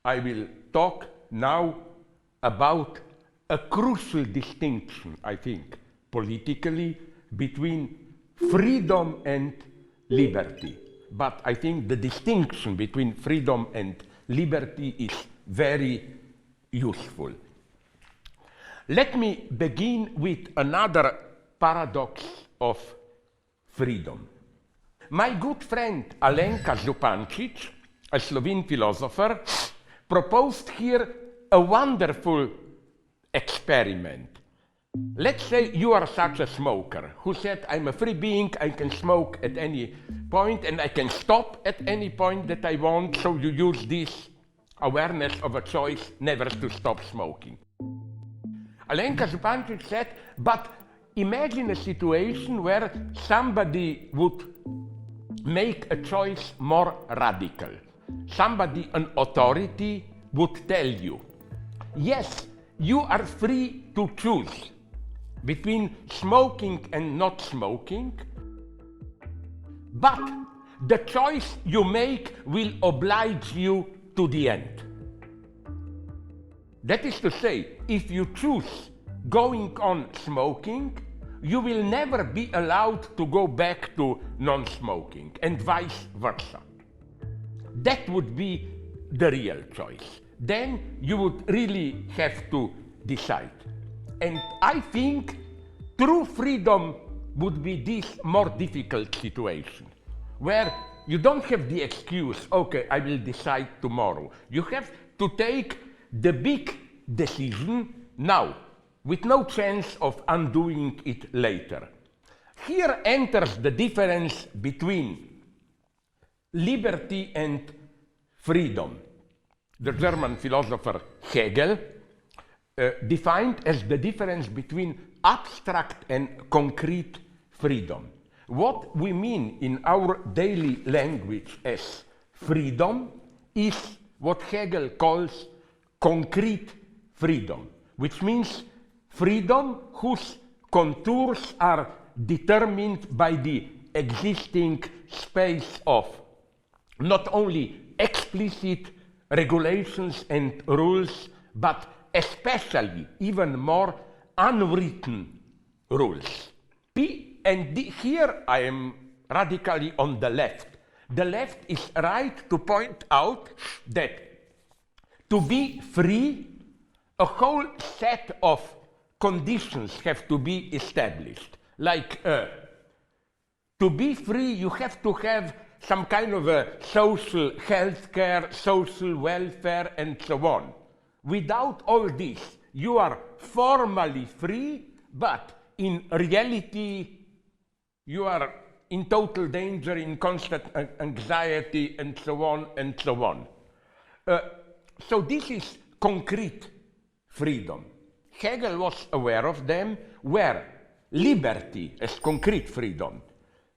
I will talk now about a crucial distinction, I think, politically, between freedom and liberty. But I think the distinction between freedom and liberty is very useful. Let me begin with another paradox of freedom. My good friend Alenka Zupancic, a Slovene philosopher, proposed here a wonderful experiment. Let's say you are such a smoker who said, I'm a free being, I can smoke at any point and I can stop at any point that I want, so you use this awareness of a choice never to stop smoking. Alenka Zupancic said, but imagine a situation where somebody would make a choice more radical. Somebody, an authority, would tell you, yes, you are free to choose between smoking and not smoking, but the choice you make will oblige you to the end. That is to say, if you choose going on smoking, you will never be allowed to go back to non-smoking, and vice versa. That would be the real choice. Then you would really have to decide. And I think true freedom would be this more difficult situation, where you don't have the excuse, okay, I will decide tomorrow. You have to take the big decision now, with no chance of undoing it later. Here enters the difference between liberty and freedom. The German philosopher Hegel defined as the difference between abstract and concrete freedom. What we mean in our daily language as freedom is what Hegel calls concrete freedom, which means freedom whose contours are determined by the existing space of not only explicit regulations and rules, but especially, even more, unwritten rules. Here I am radically on the left. The left is right to point out that to be free, a whole set of conditions have to be established. Like, to be free, you have to have some kind of a social health care, social welfare, and so on. Without all this, you are formally free, but in reality, you are in total danger, in constant anxiety, and so on, and so on. So this is concrete freedom. Hegel was aware of them, where liberty as concrete freedom,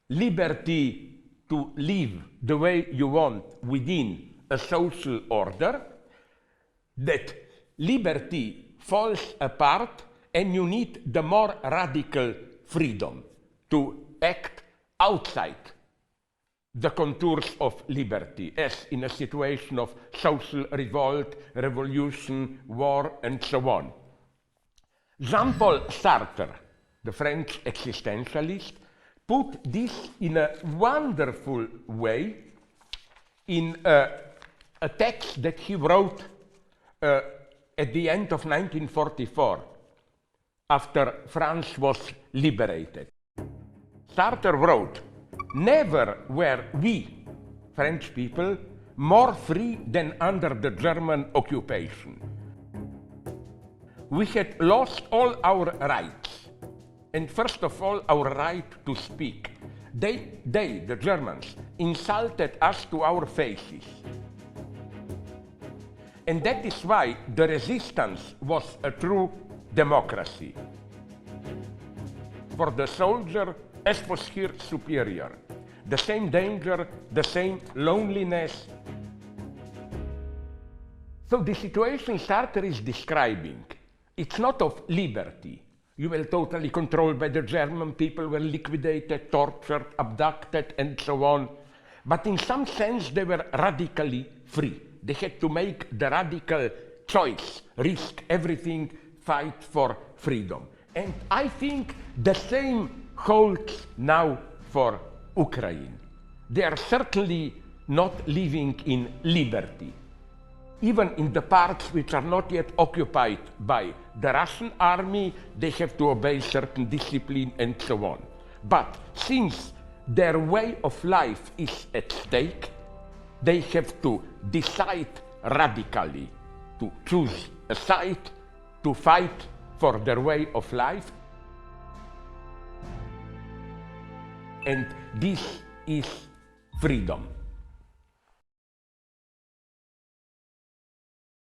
liberty to live the way you want within a social order, that liberty falls apart and you need the more radical freedom to act outside the contours of liberty, as in a situation of social revolt, revolution, war, and so on. Jean-Paul Sartre, the French existentialist, put this in a wonderful way in a text that he wrote at the end of 1944, after France was liberated. Sartre wrote, "Never were we, French people, more free than under the German occupation. We had lost all our rights, and first of all, our right to speak. They, the Germans, insulted us to our faces. And that is why the resistance was a true democracy. For the soldier, as was here superior, the same danger, the same loneliness." So the situation Sartre is describing, it's not of liberty. You were totally controlled by the German people, were liquidated, tortured, abducted, and so on. But in some sense, they were radically free. they had to make the radical choice, risk everything, fight for freedom. And I think the same holds now for Ukraine. They are certainly not living in liberty. Even in the parts which are not yet occupied by the Russian army, they have to obey certain discipline and so on. But since their way of life is at stake, they have to decide radically to choose a side, to fight for their way of life. And this is freedom.